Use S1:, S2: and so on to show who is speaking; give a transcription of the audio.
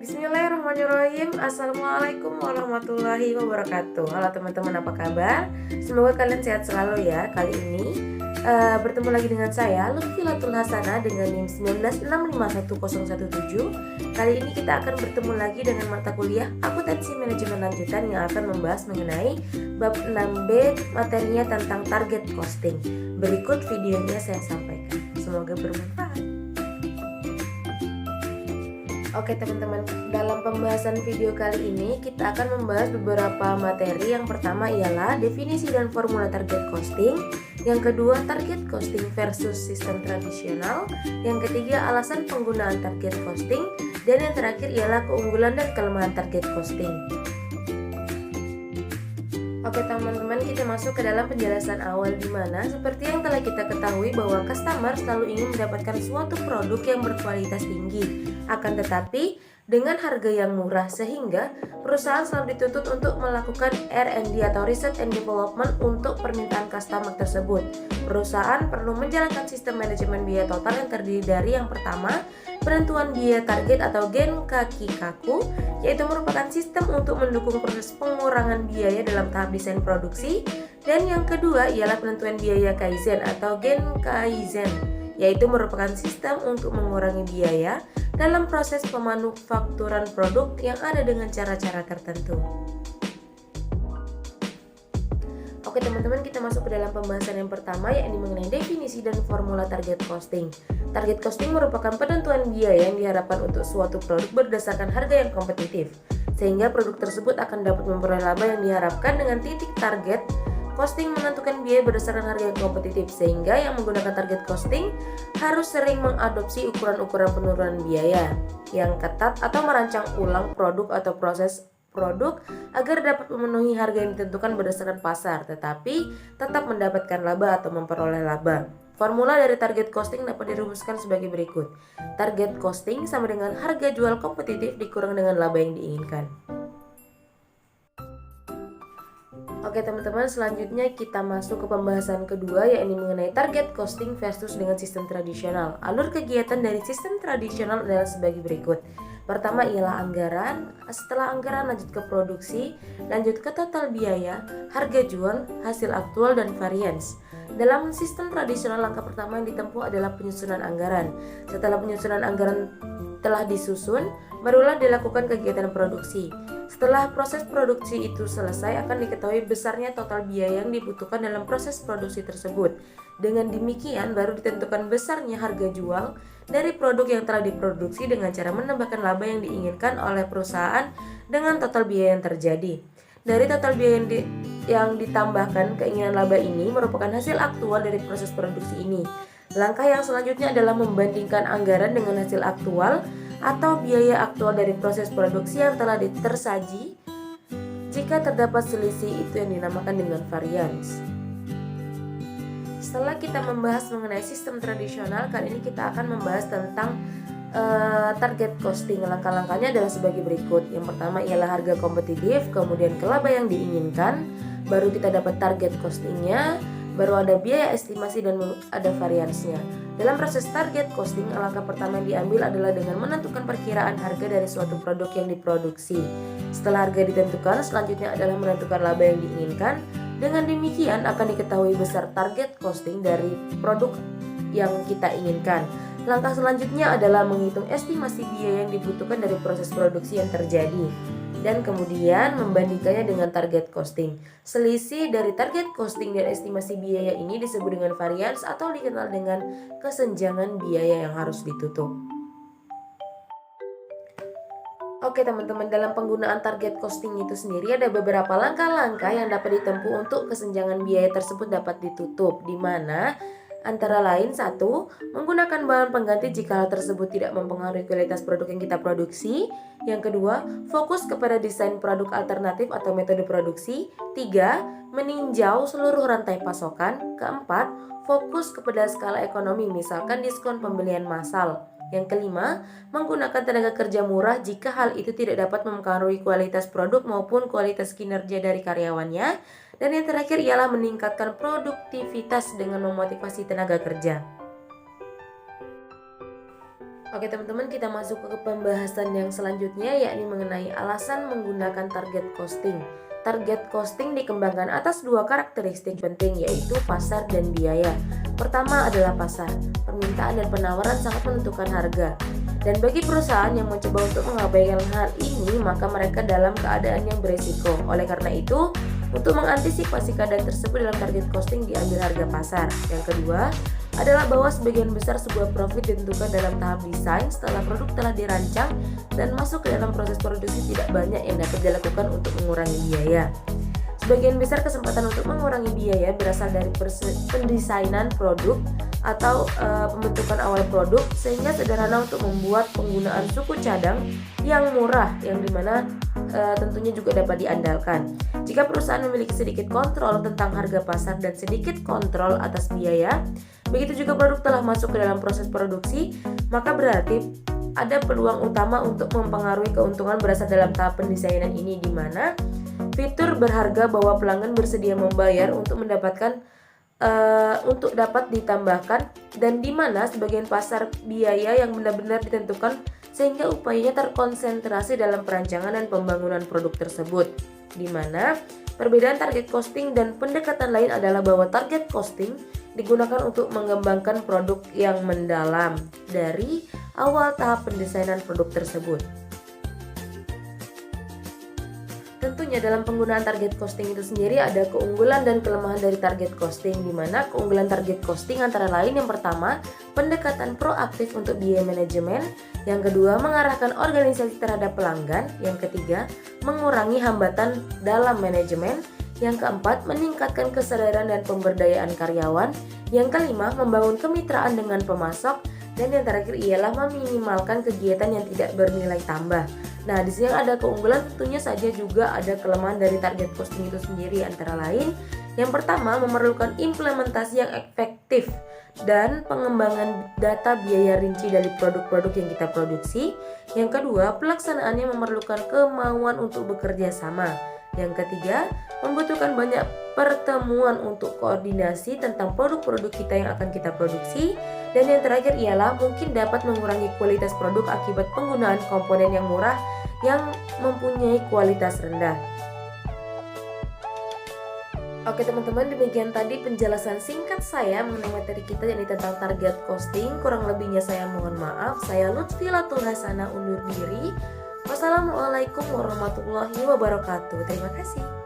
S1: Bismillahirrahmanirrahim. Assalamualaikum warahmatullahi wabarakatuh. Halo teman-teman, apa kabar? Semoga kalian sehat selalu ya. Kali ini bertemu lagi dengan saya Lutfi Latul Hasanah dengan NIM 196511017. Kali ini kita akan bertemu lagi dengan mata kuliah Akuntansi Manajemen Lanjutan yang akan membahas mengenai bab 6B, materinya tentang target costing. Berikut videonya saya sampaikan. Semoga bermanfaat. Oke teman-teman, dalam pembahasan video kali ini kita akan membahas beberapa materi. Yang pertama ialah definisi dan formula target costing. Yang kedua, target costing versus sistem tradisional. Yang ketiga, alasan penggunaan target costing. Dan yang terakhir ialah keunggulan dan kelemahan target costing. Oke teman-teman, kita masuk ke dalam penjelasan awal, di mana seperti yang telah kita ketahui bahwa customer selalu ingin mendapatkan suatu produk yang berkualitas tinggi, akan tetapi dengan harga yang murah, sehingga perusahaan selalu dituntut untuk melakukan R&D atau Research and Development untuk permintaan customer tersebut. Perusahaan perlu menjalankan sistem manajemen biaya total yang terdiri dari yang pertama, penentuan biaya target atau gen kaki kaku, yaitu merupakan sistem untuk mendukung proses pengurangan biaya dalam tahap desain produksi. Dan yang kedua ialah penentuan biaya kaizen atau gen kaizen, yaitu merupakan sistem untuk mengurangi biaya dalam proses pemanufakturan produk yang ada dengan cara-cara tertentu. Oke teman-teman, kita masuk ke dalam pembahasan yang pertama, yakni mengenai definisi dan formula target costing. Target costing merupakan penentuan biaya yang diharapkan untuk suatu produk berdasarkan harga yang kompetitif, sehingga produk tersebut akan dapat memperoleh laba yang diharapkan. Dengan titik target costing menentukan biaya berdasarkan harga yang kompetitif, sehingga yang menggunakan target costing harus sering mengadopsi ukuran-ukuran penurunan biaya yang ketat atau merancang ulang produk atau proses produk agar dapat memenuhi harga yang ditentukan berdasarkan pasar, tetapi tetap mendapatkan laba atau memperoleh laba. Formula dari target costing dapat dirumuskan sebagai berikut. Target costing sama dengan harga jual kompetitif dikurang dengan laba yang diinginkan. Oke teman-teman, selanjutnya kita masuk ke pembahasan kedua, yakni mengenai target costing versus dengan sistem tradisional. Alur kegiatan dari sistem tradisional adalah sebagai berikut. Pertama ialah anggaran, setelah anggaran lanjut ke produksi, lanjut ke total biaya, harga jual, hasil aktual, dan variance. Dalam sistem tradisional, langkah pertama yang ditempuh adalah penyusunan anggaran. Setelah penyusunan anggaran telah disusun, barulah dilakukan kegiatan produksi. Setelah proses produksi itu selesai, akan diketahui besarnya total biaya yang dibutuhkan dalam proses produksi tersebut. Dengan demikian, baru ditentukan besarnya harga jual dari produk yang telah diproduksi dengan cara menambahkan laba yang diinginkan oleh perusahaan dengan total biaya yang terjadi. Dari total biaya yang ditambahkan, keinginan laba ini merupakan hasil aktual dari proses produksi ini. Langkah yang selanjutnya adalah membandingkan anggaran dengan hasil aktual atau biaya aktual dari proses produksi yang telah tersaji. Jika terdapat selisih, itu yang dinamakan dengan variance. Setelah kita membahas mengenai sistem tradisional, kali ini kita akan membahas tentang target costing. Langkah-langkahnya adalah sebagai berikut. Yang pertama ialah harga kompetitif, kemudian ke laba yang diinginkan, baru kita dapat target costingnya, baru ada biaya estimasi, dan ada variansnya. Dalam proses target costing, langkah pertama yang diambil adalah dengan menentukan perkiraan harga dari suatu produk yang diproduksi. Setelah harga ditentukan, selanjutnya adalah menentukan laba yang diinginkan. Dengan demikian akan diketahui besar target costing dari produk yang kita inginkan. Langkah selanjutnya adalah menghitung estimasi biaya yang dibutuhkan dari proses produksi yang terjadi, dan kemudian membandingkannya dengan target costing. Selisih dari target costing dan estimasi biaya ini disebut dengan variance atau dikenal dengan kesenjangan biaya yang harus ditutup. Oke teman-teman, dalam penggunaan target costing itu sendiri ada beberapa langkah-langkah yang dapat ditempuh untuk kesenjangan biaya tersebut dapat ditutup, di mana antara lain: 1. Menggunakan bahan pengganti jika hal tersebut tidak mempengaruhi kualitas produk yang kita produksi. Yang kedua, fokus kepada desain produk alternatif atau metode produksi. 3. Meninjau seluruh rantai pasokan. Keempat, fokus kepada skala ekonomi, misalkan diskon pembelian massal. Yang kelima, menggunakan tenaga kerja murah jika hal itu tidak dapat mempengaruhi kualitas produk maupun kualitas kinerja dari karyawannya. Dan yang terakhir ialah meningkatkan produktivitas dengan memotivasi tenaga kerja. Oke teman-teman, kita masuk ke pembahasan yang selanjutnya, yakni mengenai alasan menggunakan target costing. Target costing dikembangkan atas dua karakteristik penting, yaitu pasar dan biaya. Pertama adalah pasar. Permintaan dan penawaran sangat menentukan harga. Dan bagi perusahaan yang mencoba untuk mengabaikan hal ini, maka mereka dalam keadaan yang beresiko. Oleh karena itu, untuk mengantisipasi keadaan tersebut dalam target costing diambil harga pasar. Yang kedua adalah bahwa sebagian besar sebuah profit ditentukan dalam tahap desain setelah produk telah dirancang dan masuk ke dalam proses produksi. Tidak banyak yang dapat dilakukan untuk mengurangi biaya. Sebagian besar kesempatan untuk mengurangi biaya berasal dari pendesainan produk atau pembentukan awal produk, sehingga sederhana untuk membuat penggunaan suku cadang yang murah, yang dimana tentunya juga dapat diandalkan. Jika perusahaan memiliki sedikit kontrol tentang harga pasar dan sedikit kontrol atas biaya, begitu juga produk telah masuk ke dalam proses produksi, maka berarti ada peluang utama untuk mempengaruhi keuntungan berasal dalam tahap pendesainan ini, di mana fitur berharga bahwa pelanggan bersedia membayar untuk mendapatkan untuk dapat ditambahkan, dan di mana sebagian pasar biaya yang benar-benar ditentukan sehingga upayanya terkonsentrasi dalam perancangan dan pembangunan produk tersebut. Di mana perbedaan target costing dan pendekatan lain adalah bahwa target costing digunakan untuk mengembangkan produk yang mendalam dari awal tahap pendesainan produk tersebut. Tentunya dalam penggunaan target costing itu sendiri ada keunggulan dan kelemahan dari target costing, di mana keunggulan target costing antara lain yang pertama, pendekatan proaktif untuk biaya manajemen, yang kedua, mengarahkan organisasi terhadap pelanggan, yang ketiga, mengurangi hambatan dalam manajemen, yang keempat, meningkatkan kesadaran dan pemberdayaan karyawan, yang kelima, membangun kemitraan dengan pemasok, dan yang terakhir ialah meminimalkan kegiatan yang tidak bernilai tambah. Nah, di sini ada keunggulan, tentunya saja juga ada kelemahan dari target costing itu sendiri, antara lain yang pertama, memerlukan implementasi yang efektif dan pengembangan data biaya rinci dari produk-produk yang kita produksi. Yang kedua, pelaksanaannya memerlukan kemauan untuk bekerja sama. Yang ketiga, membutuhkan banyak pertemuan untuk koordinasi tentang produk-produk kita yang akan kita produksi. Dan yang terakhir ialah mungkin dapat mengurangi kualitas produk akibat penggunaan komponen yang murah yang mempunyai kualitas rendah. Oke teman-teman, demikian tadi penjelasan singkat saya mengenai materi kita, yakni tentang target costing. Kurang lebihnya saya mohon maaf. Saya Lutfi Latul Hasanah undur diri. Wassalamualaikum warahmatullahi wabarakatuh. Terima kasih.